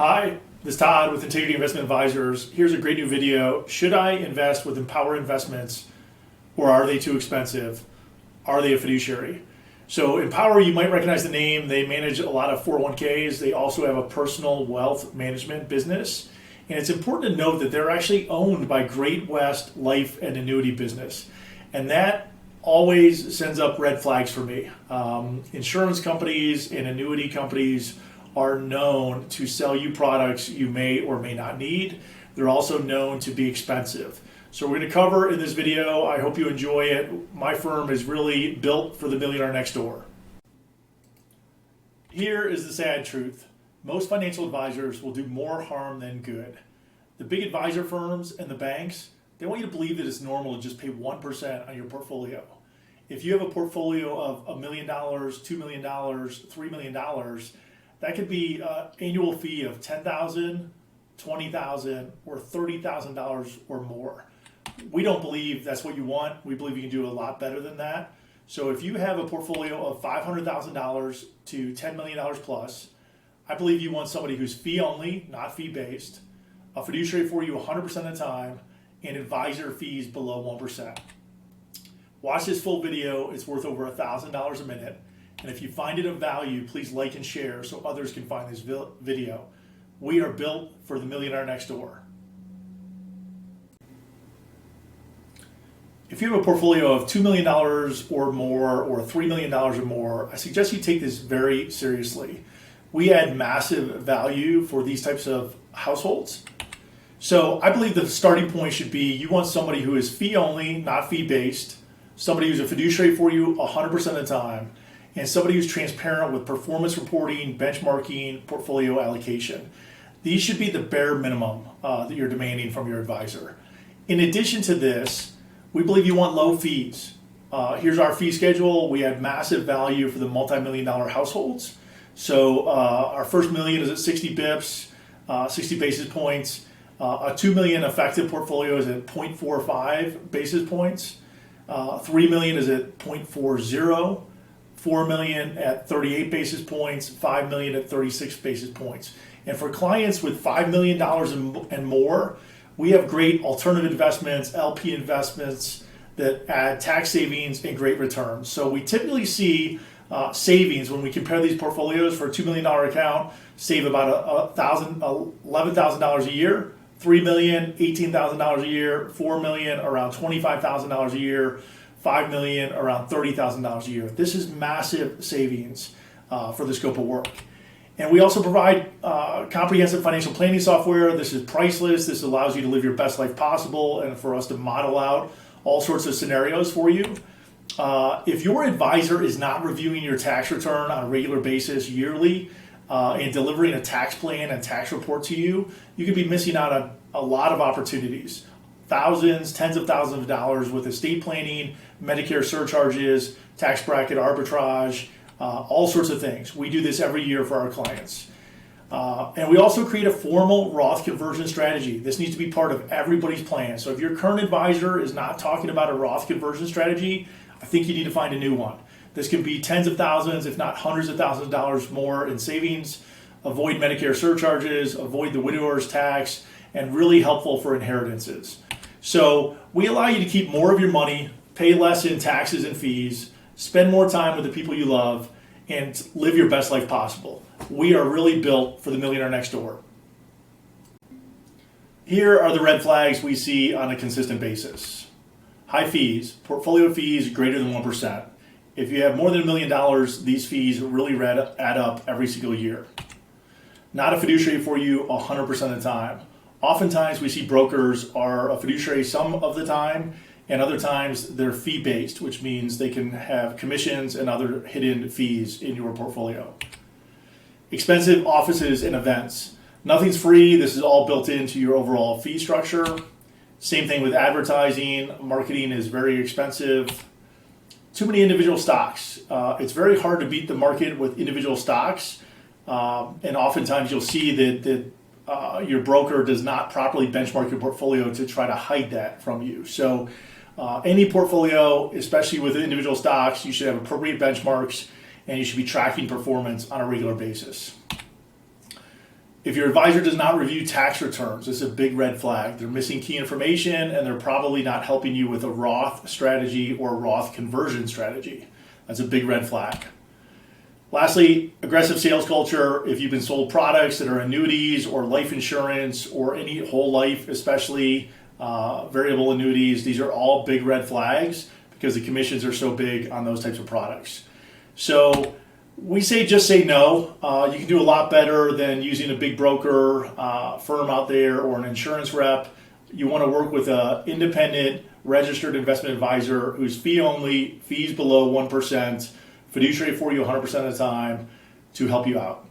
Hi, this is Todd with Integrity Investment Advisors. Here's a great new video. Should I invest with Empower Investments, or are they too expensive? Are they a fiduciary? So Empower, you might recognize the name. They manage a lot of 401ks. They also have a personal wealth management business. And it's important to note that they're actually owned by Great West Life and Annuity Business. And that always sends up red flags for me. Insurance companies and annuity companies are known to sell you products you may or may not need. They're also known to be expensive. So we're going to cover in this video. I hope you enjoy it. My firm is really built for the millionaire next door. Here is the sad truth. Most financial advisors will do more harm than good. The big advisor firms and the banks, they want you to believe that it's normal to just pay 1% on your portfolio. If you have a portfolio of $1 million, $2 million, $3 million, that could be an annual fee of $10,000, $20,000, or $30,000 or more. We don't believe that's what you want. We believe you can do a lot better than that. So if you have a portfolio of $500,000 to $10 million plus, I believe you want somebody who's fee only, not fee based, a fiduciary for you 100% of the time, and advisor fees below 1%. Watch this full video. It's worth over $1,000 a minute. And if you find it of value, please like and share so others can find this video. We are built for the millionaire next door. If you have a portfolio of $2 million or more, or $3 million or more, I suggest you take this very seriously. We add massive value for these types of households. So I believe the starting point should be you want somebody who is fee only, not fee based, somebody who's a fiduciary for you 100% of the time, and somebody who's transparent with performance reporting, benchmarking, portfolio allocation. These should be the bare minimum that you're demanding from your advisor. In addition to this, we believe you want low fees. Here's our fee schedule. We add massive value for the multi-million-dollar households. So our first million is at 60 bips, 60 basis points. A 2 million effective portfolio is at 0.45 basis points. 3 million is at 0.40. 4 million at 38 basis points, 5 million at 36 basis points. And for clients with $5 million and more, we have great alternative investments, LP investments that add tax savings and great returns. So we typically see savings when we compare these portfolios. For a $2 million account, save about $11,000 a year, 3 million, $18,000 a year, 4 million, around $25,000 a year, 5 million, around $30,000 a year. This is massive savings for the scope of work. And we also provide comprehensive financial planning software. This is priceless. This allows you to live your best life possible and for us to model out all sorts of scenarios for you. If your advisor is not reviewing your tax return on a regular basis yearly and delivering a tax plan and tax report to you, you could be missing out on a lot of opportunities. Thousands, tens of thousands of dollars with estate planning, Medicare surcharges, tax bracket arbitrage, all sorts of things. We do this every year for our clients. And we also create a formal Roth conversion strategy. This needs to be part of everybody's plan. So if your current advisor is not talking about a Roth conversion strategy, I think you need to find a new one. This can be tens of thousands, if not hundreds of thousands of dollars more in savings, avoid Medicare surcharges, avoid the widower's tax, and really helpful for inheritances. So we allow you to keep more of your money, pay less in taxes and fees, spend more time with the people you love, and live your best life possible. We are really built for the millionaire next door. Here are the red flags we see on a consistent basis. High fees, portfolio fees greater than 1%. If you have more than $1 million, these fees really add up every single year. Not a fiduciary for you 100% of the time. Oftentimes we see brokers are a fiduciary some of the time, and other times they're fee-based, which means they can have commissions and other hidden fees in your portfolio. Expensive offices and events. Nothing's free. This is all built into your overall fee structure. Same thing with advertising. Marketing is very expensive. Too many individual stocks. It's very hard to beat the market with individual stocks, and oftentimes you'll see that your broker does not properly benchmark your portfolio to try to hide that from you. So any portfolio, especially with individual stocks, you should have appropriate benchmarks and you should be tracking performance on a regular basis. If your advisor does not review tax returns, this is a big red flag. They're missing key information and they're probably not helping you with a Roth strategy or a Roth conversion strategy. That's a big red flag. Lastly, aggressive sales culture. If you've been sold products that are annuities or life insurance or any whole life, especially variable annuities, these are all big red flags because the commissions are so big on those types of products. So we say just say no. You can do a lot better than using a big broker firm out there or an insurance rep. You want to work with an independent registered investment advisor who's fee only, fees below 1%, fiduciary for you 100% of the time to help you out.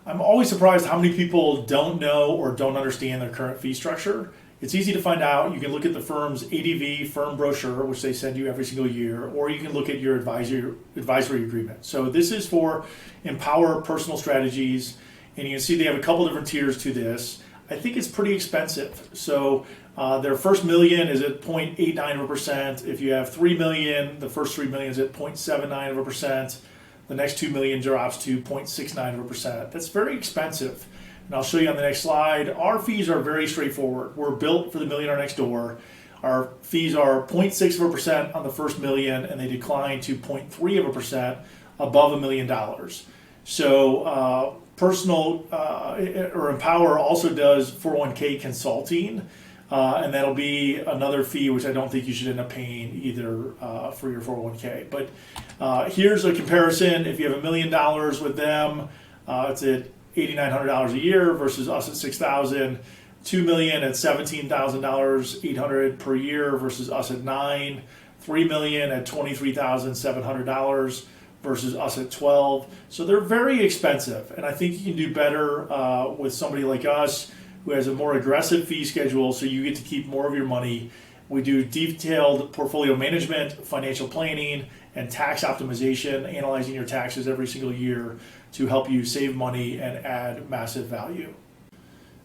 I'm always surprised how many people don't know or don't understand their current fee structure. It's easy to find out. You can look at the firm's ADV firm brochure, which they send you every single year, or you can look at your advisory agreement. So this is for Empower Personal Strategies, and you can see they have a couple different tiers to this. I think it's pretty expensive. So their first million is at 0.89%. If you have 3 million, the first 3 million is at 0.79%. The next 2 million drops to 0.69%. That's very expensive. And I'll show you on the next slide. Our fees are very straightforward. We're built for the Millionaire Next Door. Our fees are 0.6% on the first million, and they decline to 0.3% above $1 million. So Personal or Empower also does 401k consulting, and that'll be another fee which I don't think you should end up paying either for your 401k. But here's a comparison. If you have $1 million with them, it's at $8,900 a year versus us at $6,000. $2 million at $17,800 per year versus us at $9,000. $3 million at $23,700 versus us at $12,000. So they're very expensive, and I think you can do better with somebody like us who has a more aggressive fee schedule, so you get to keep more of your money. We do detailed portfolio management, financial planning, and tax optimization, analyzing your taxes every single year to help you save money and add massive value.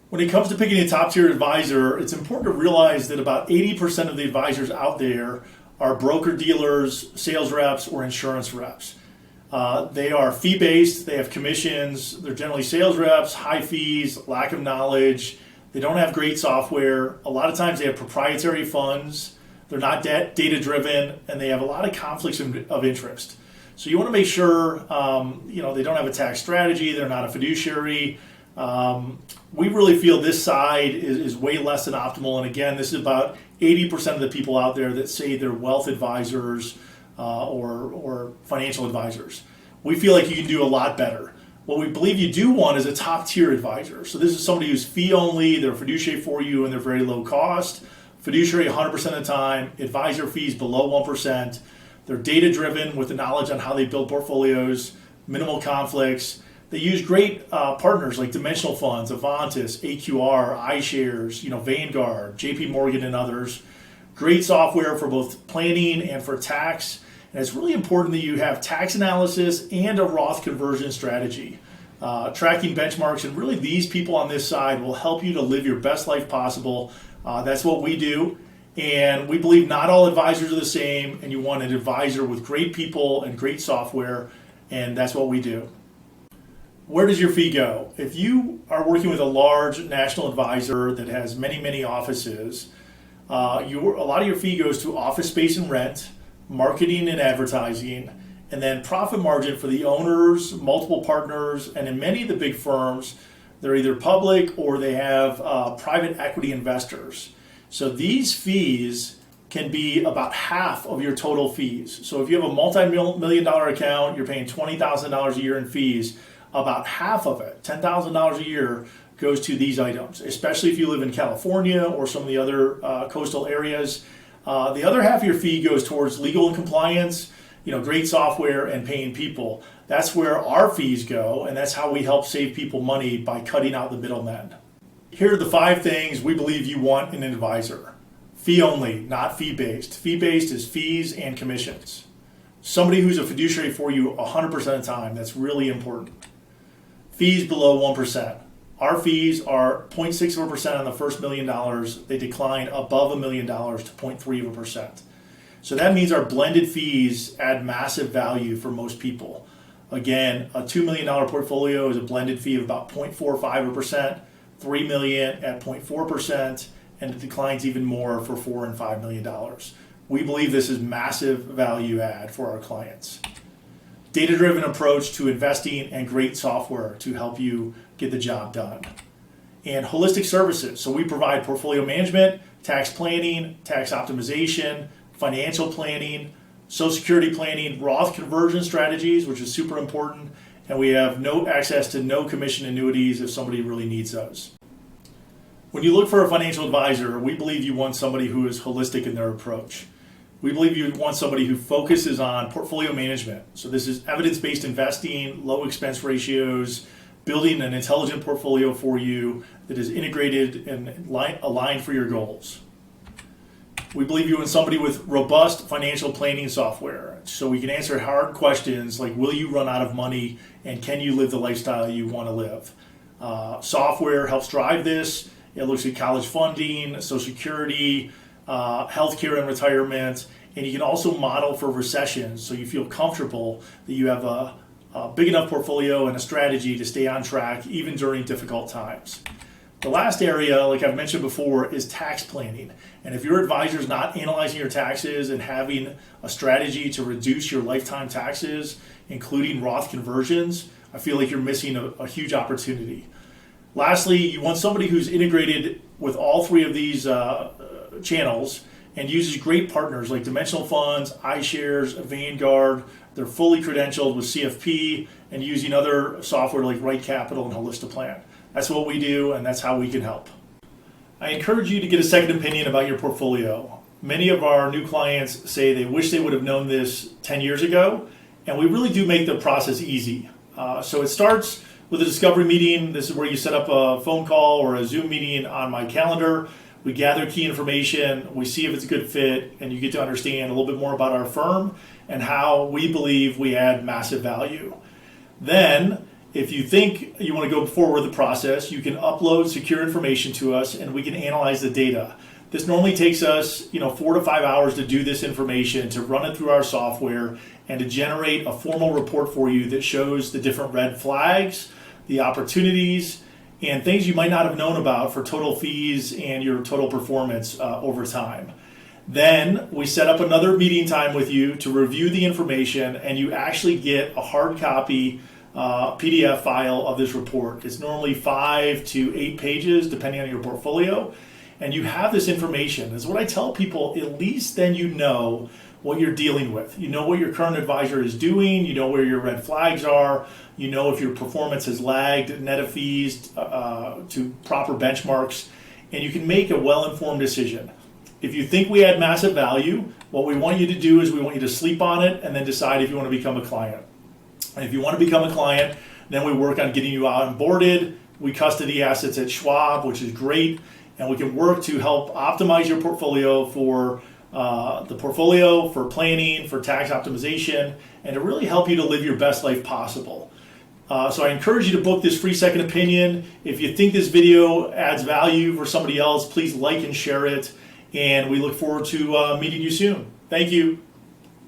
When it comes to picking a top tier advisor, it's important to realize that about 80% of the advisors out there are broker dealers, sales reps, or insurance reps. They are fee-based, they have commissions, they're generally sales reps, high fees, lack of knowledge, they don't have great software, a lot of times they have proprietary funds, they're not data-driven, and they have a lot of conflicts of interest. So you want to make sure they don't have a tax strategy, they're not a fiduciary. We really feel this side is way less than optimal, and again, this is about 80% of the people out there that say they're wealth advisors or financial advisors. We feel like you can do a lot better. What we believe you do want is a top tier advisor. So this is somebody who's fee only, they're fiduciary for you, and they're very low cost. Fiduciary 100% of the time, advisor fees below 1%. They're data driven with the knowledge on how they build portfolios, minimal conflicts. They use great partners like Dimensional Funds, Avantis, AQR, iShares, Vanguard, JP Morgan, and others. Great software for both planning and for tax. And it's really important that you have tax analysis and a Roth conversion strategy. Tracking benchmarks, and really these people on this side will help you to live your best life possible. That's what we do. And we believe not all advisors are the same, and you want an advisor with great people and great software, and that's what we do. Where does your fee go? If you are working with a large national advisor that has many, many offices, a lot of your fee goes to office space and rent, marketing and advertising, and then profit margin for the owners, multiple partners, and in many of the big firms, they're either public or they have private equity investors. So these fees can be about half of your total fees. So if you have a multi-million-dollar account, you're paying $20,000 a year in fees, about half of it, $10,000 a year, goes to these items, especially if you live in California or some of the other coastal areas. The other half of your fee goes towards legal and compliance, great software, and paying people. That's where our fees go, and that's how we help save people money by cutting out the middlemen. Here are the 5 things we believe you want in an advisor. Fee only, not fee-based. Fee-based is fees and commissions. Somebody who's a fiduciary for you 100% of the time, that's really important. Fees below 1%. Our fees are 0.6% on the first $1 million. They decline above $1 million to 0.3%. So that means our blended fees add massive value for most people. Again, a $2 million portfolio is a blended fee of about 0.45%, $3 million at 0.4%, and it declines even more for $4 and $5 million. We believe this is massive value add for our clients. Data-driven approach to investing and great software to help you get the job done. And holistic services. So we provide portfolio management, tax planning, tax optimization, financial planning, Social Security planning, Roth conversion strategies, which is super important, and we have no access to no commission annuities if somebody really needs those. When you look for a financial advisor, we believe you want somebody who is holistic in their approach. We believe you want somebody who focuses on portfolio management. So this is evidence-based investing, low expense ratios, building an intelligent portfolio for you that is integrated and aligned for your goals. We believe you want somebody with robust financial planning software, so we can answer hard questions like, will you run out of money and can you live the lifestyle you want to live? Software helps drive this. It looks at college funding, Social Security, healthcare and retirement, and you can also model for recessions, so you feel comfortable that you have a big enough portfolio and a strategy to stay on track even during difficult times. The last area, like I've mentioned before, is tax planning. And if your advisor is not analyzing your taxes and having a strategy to reduce your lifetime taxes, including Roth conversions, I feel like you're missing a huge opportunity. Lastly, you want somebody who's integrated with all three of these channels and uses great partners like Dimensional Funds, iShares, Vanguard. They're fully credentialed with CFP and using other software like Right Capital and Holistiplan. That's what we do, and that's how we can help. I encourage you to get a second opinion about your portfolio. Many of our new clients say they wish they would have known this 10 years ago, and we really do make the process easy. So it starts with a discovery meeting. This is where you set up a phone call or a Zoom meeting on my calendar. We gather key information, we see if it's a good fit, and you get to understand a little bit more about our firm and how we believe we add massive value. Then, if you think you want to go forward with the process, you can upload secure information to us and we can analyze the data. This normally takes us 4 to 5 hours to do this information, to run it through our software, and to generate a formal report for you that shows the different red flags, the opportunities, and things you might not have known about for total fees and your total performance over time. Then we set up another meeting time with you to review the information, and you actually get a hard copy PDF file of this report. It's normally 5 to 8 pages depending on your portfolio, and you have this information. That's what I tell people. At least then you know what you're dealing with. You know what your current advisor is doing. You know where your red flags are. You know if your performance has lagged net of fees to proper benchmarks, and you can make a well-informed decision. If you think we add massive value, what we want you to do is we want you to sleep on it and then decide if you want to become a client. And if you want to become a client, then we work on getting you onboarded. We custody assets at Schwab, which is great, and we can work to help optimize your portfolio for for planning, for tax optimization, and to really help you to live your best life possible. So I encourage you to book this free second opinion. If you think this video adds value for somebody else, please like and share it. And we look forward to meeting you soon. Thank you.